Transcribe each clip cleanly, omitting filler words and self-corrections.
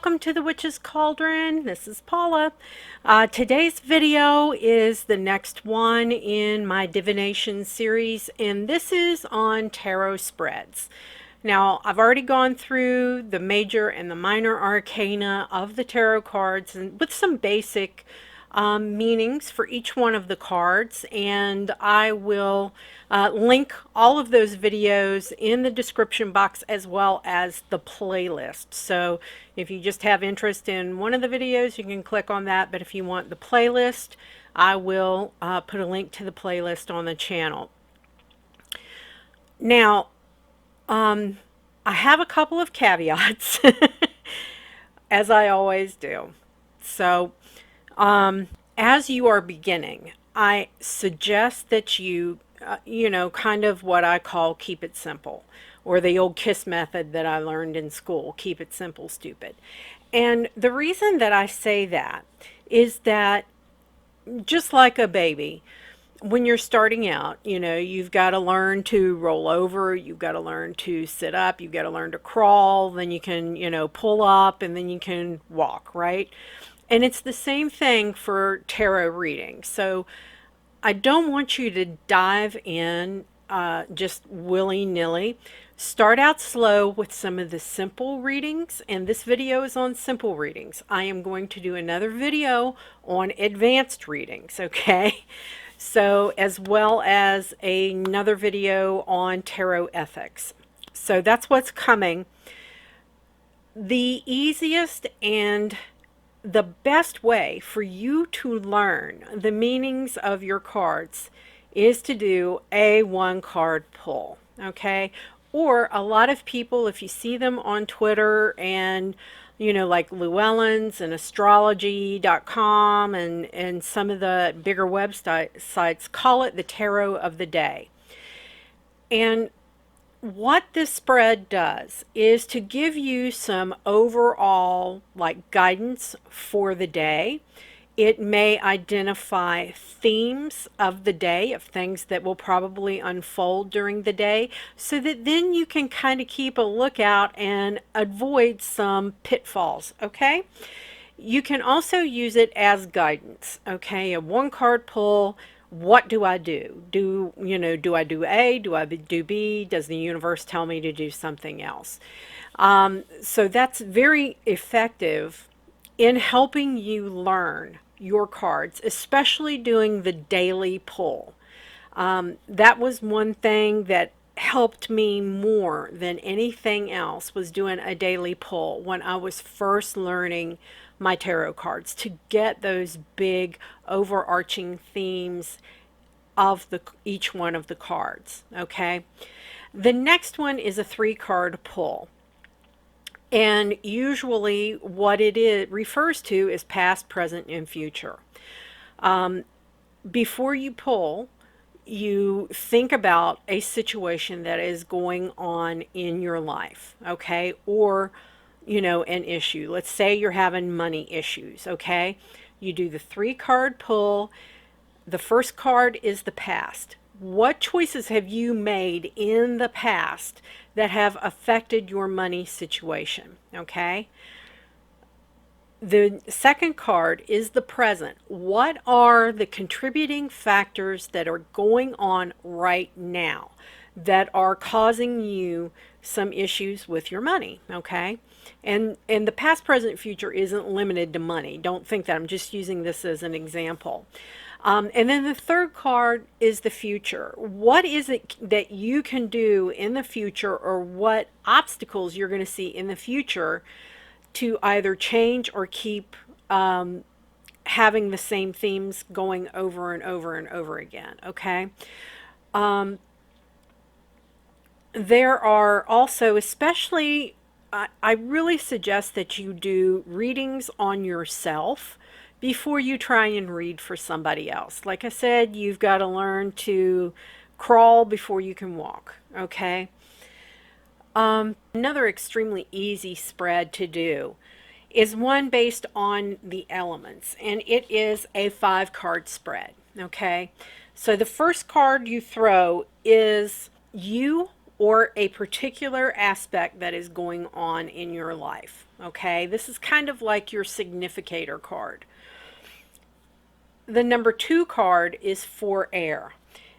welcome to the Witch's Cauldron. This is Paula. Today's video is the next one in my divination series, and this is on tarot spreads. Now, I've already gone through the major and the minor arcana of the tarot cards and with some basic meanings for each one of the cards, and I will link all of those videos in the description box as well as the playlist. So if you just have interest in one of the videos, you can click on that, but if you want the playlist, I will put a link to the playlist on the channel. Now, I have a couple of caveats, as I always do. So, as you are beginning, I suggest that you, kind of what I call keep it simple, or the old KISS method that I learned in school, keep it simple, stupid. And the reason that I say that is that just like a baby, when you're starting out, you've got to learn to roll over, you've got to learn to sit up, you've got to learn to crawl, then you can, pull up, and then you can walk, right? And it's the same thing for tarot reading. So I don't want you to dive in just willy-nilly. Start out slow with some of the simple readings, and this video is on simple readings. I am going to do another video on advanced readings, okay? So, as well as another video on tarot ethics. So that's what's coming. The easiest and the best way for you to learn the meanings of your cards is to do a one card pull, okay? Or a lot of people, if you see them on Twitter and like Llewellyn's and astrology.com and some of the bigger websites call it the tarot of the day. And what this spread does is to give you some overall guidance for the day. It may identify themes of the day, of things that will probably unfold during the day, so that then you can kind of keep a lookout and avoid some pitfalls, okay? You can also use it as guidance, okay? A one card pull. What do I do? Do I do A? Do I do B? Does the universe tell me to do something else? So that's very effective in helping you learn your cards, especially doing the daily pull. That was one thing that helped me more than anything else, was doing a daily pull when I was first learning my tarot cards, to get those big overarching themes of each one of the cards, okay? The next one is a 3-card pull. And usually what it refers to is past, present, and future. Before you pull, you think about a situation that is going on in your life, okay? Or an issue. Let's say you're having money issues, okay? You do the 3-card pull. The first card is the past. What choices have you made in the past that have affected your money situation, okay? The second card is the present. What are the contributing factors that are going on right now that are causing you some issues with your money, okay? And the past, present, future isn't limited to money. Don't think that. I'm just using this as an example. And then the third card is the future. What is it that you can do in the future, or what obstacles you're going to see in the future to either change or keep having the same themes going over and over and over again, okay? There are also, especially, I really suggest that you do readings on yourself before you try and read for somebody else. Like I said, you've got to learn to crawl before you can walk, okay? Another extremely easy spread to do is one based on the elements, and it is a 5-card spread, okay? So the first card you throw is you or a particular aspect that is going on in your life. Okay, this is kind of like your significator card. The number 2 card is for air.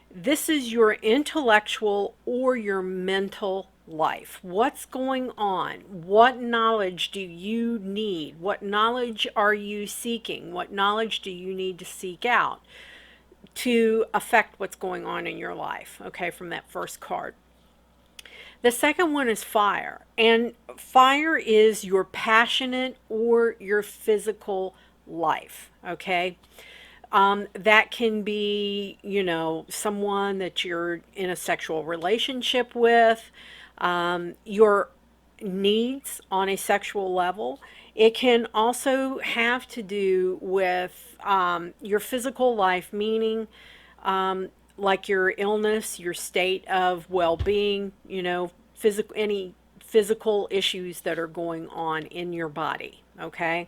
This is your intellectual or your mental life. What's going on? What knowledge do you need? What knowledge are you seeking? What knowledge do you need to seek out to affect what's going on in your life? Okay, from that first card. The second one is fire, and fire is your passionate or your physical life. Okay, that can be, someone that you're in a sexual relationship with, your needs on a sexual level. It can also have to do with your physical life, meaning like your illness, your state of well-being, any physical issues that are going on in your body, okay?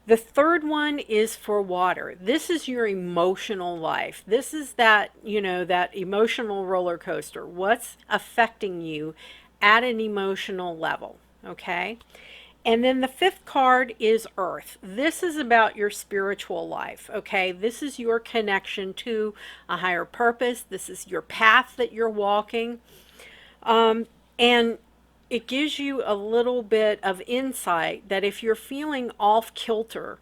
The third one is for water. This is your emotional life. This is that, that emotional roller coaster. What's affecting you at an emotional level, okay? And then the fifth card is Earth. This is about your spiritual life, okay? This is your connection to a higher purpose. This is your path that you're walking. And it gives you a little bit of insight that if you're feeling off kilter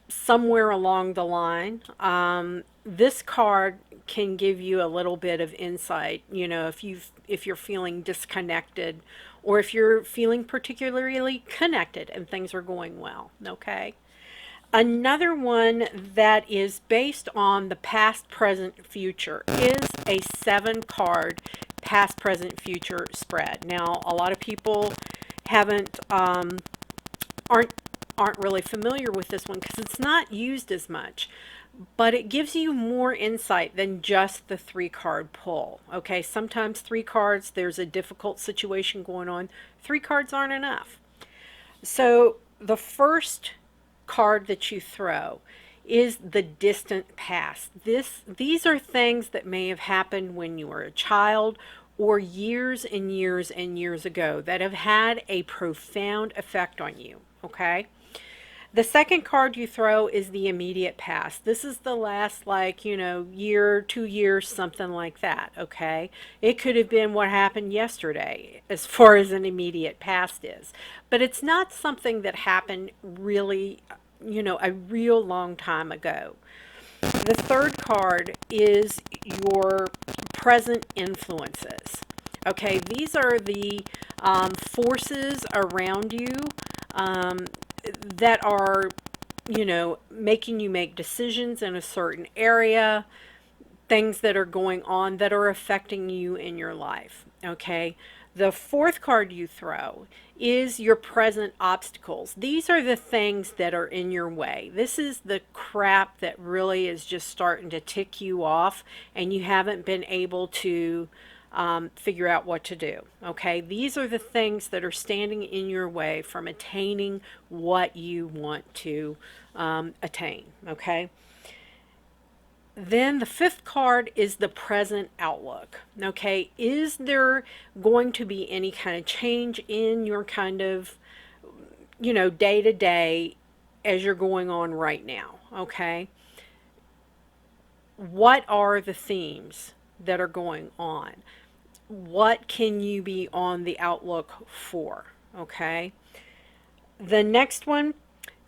somewhere along the line, this card can give you a little bit of insight, if you're feeling disconnected, or if you're feeling particularly connected and things are going well, okay? Another one that is based on the past, present, future is a 7-card past, present, future spread. Now, a lot of people aren't really familiar with this one because it's not used as much, but it gives you more insight than just the 3-card pull. Okay, sometimes 3 cards, there's a difficult situation going on. 3 cards aren't enough. So the first card that you throw is the distant past. These are things that may have happened when you were a child or years and years and years ago that have had a profound effect on you, okay? The second card you throw is the immediate past. This is the last, year, 2 years, something like that, okay? It could have been what happened yesterday as far as an immediate past is. But it's not something that happened really, a real long time ago. The third card is your present influences. Okay, these are the forces around you that are, making you make decisions in a certain area, things that are going on that are affecting you in your life, okay? The fourth card you throw is your present obstacles. These are the things that are in your way. This is the crap that really is just starting to tick you off and you haven't been able to figure out what to do. Okay, these are the things that are standing in your way from attaining what you want to attain. Okay, then the fifth card is the present outlook. Okay, is there going to be any kind of change in your kind of, day to day as you're going on right now? Okay, what are the themes that are going on? What can you be on the outlook for? Okay. The next one,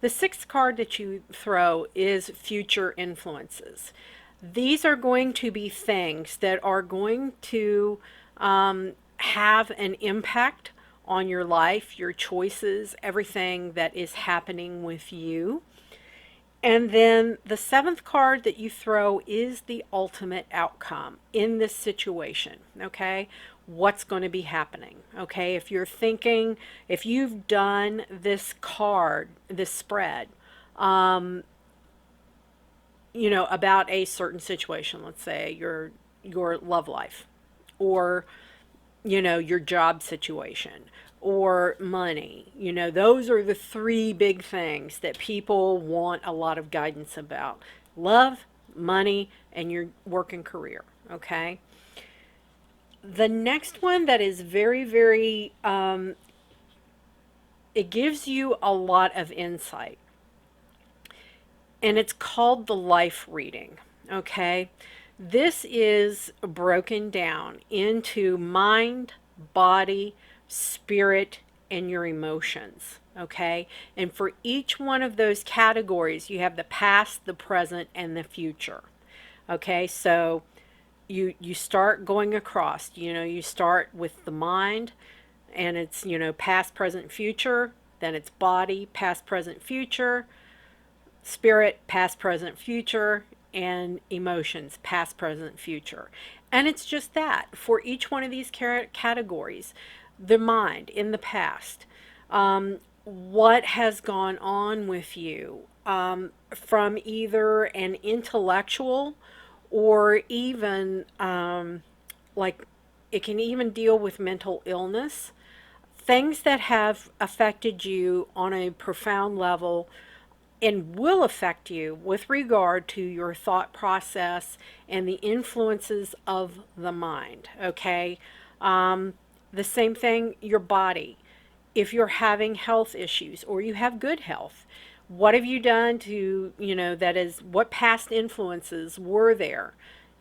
the sixth card that you throw is future influences. These are going to be things that are going to have an impact on your life, your choices, everything that is happening with you. And then the seventh card that you throw is the ultimate outcome in this situation, okay? What's going to be happening, okay? If you're thinking, if you've done this card, this spread, about a certain situation, let's say your love life, or, your job situation, or money. Those are the 3 big things that people want a lot of guidance about: love, money, and your work and career. Okay. The next one that is very, very, it gives you a lot of insight, and it's called the life reading. Okay. This is broken down into mind, body, spirit, and your emotions. Okay. And for each one of those categories, you have the past, the present, and the future. Okay. So you start going across, you start with the mind, and it's, past, present, future, then it's body, past, present, future, spirit, past, present, future, and emotions, past, present, future. And it's just that for each one of these categories, the mind in the past, what has gone on with you, from either an intellectual or even, like, it can even deal with mental illness, things that have affected you on a profound level and will affect you with regard to your thought process and the influences of the mind. Okay. The same thing, your body. If you're having health issues or you have good health, what have you done to, that is, what past influences were there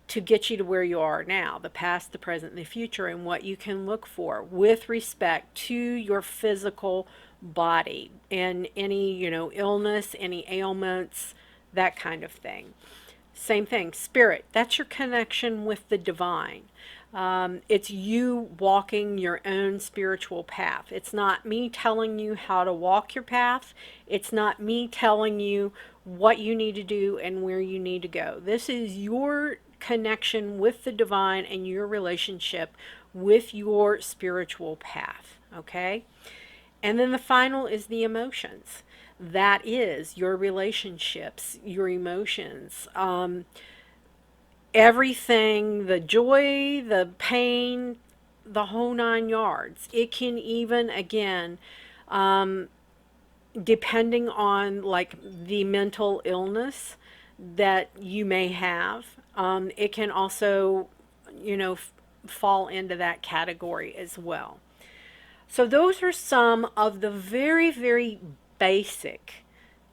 to get you to where you are now, the past, the present, and the future, and what you can look for with respect to your physical body and any, illness, any ailments, that kind of thing. Same thing, spirit, that's your connection with the divine. It's you walking your own spiritual path. It's not me telling you how to walk your path. It's not me telling you what you need to do and where you need to go. This is your connection with the divine and your relationship with your spiritual path. Okay? And then the final is the emotions. That is your relationships, your emotions, everything, the joy, the pain, the whole 9 yards. It can even, again, depending on like the mental illness that you may have, it can also, fall into that category as well. So those are some of the very, very basic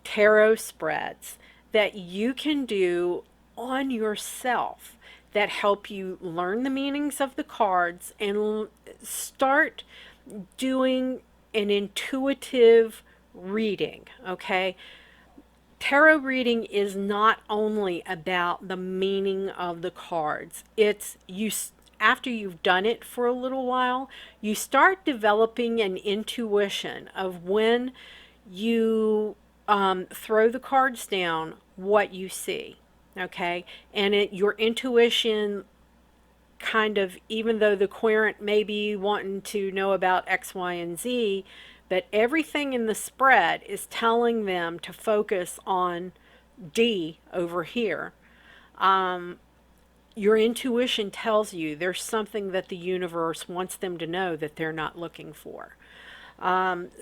tarot spreads that you can do on yourself that help you learn the meanings of the cards and start doing an intuitive reading. Okay. Tarot reading is not only about the meaning of the cards. It's you, after you've done it for a little while, you start developing an intuition of when you, throw the cards down, what you see. Okay. And your intuition kind of, even though the querent may be wanting to know about X, Y, and Z, but everything in the spread is telling them to focus on D over here. Your intuition tells you there's something that the universe wants them to know that they're not looking for.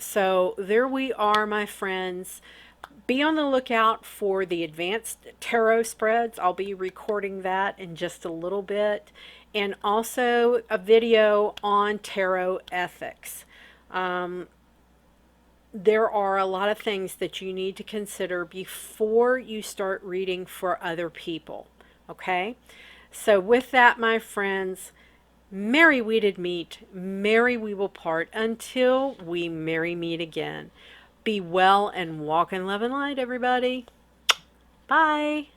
So there we are, my friends. Be on the lookout for the advanced tarot spreads. I'll be recording that in just a little bit. And also a video on tarot ethics. There are a lot of things that you need to consider before you start reading for other people. Okay? So with that, my friends, merry we did meet, merry we will part, until we merry meet again. Be well and walk in love and light, everybody. Bye.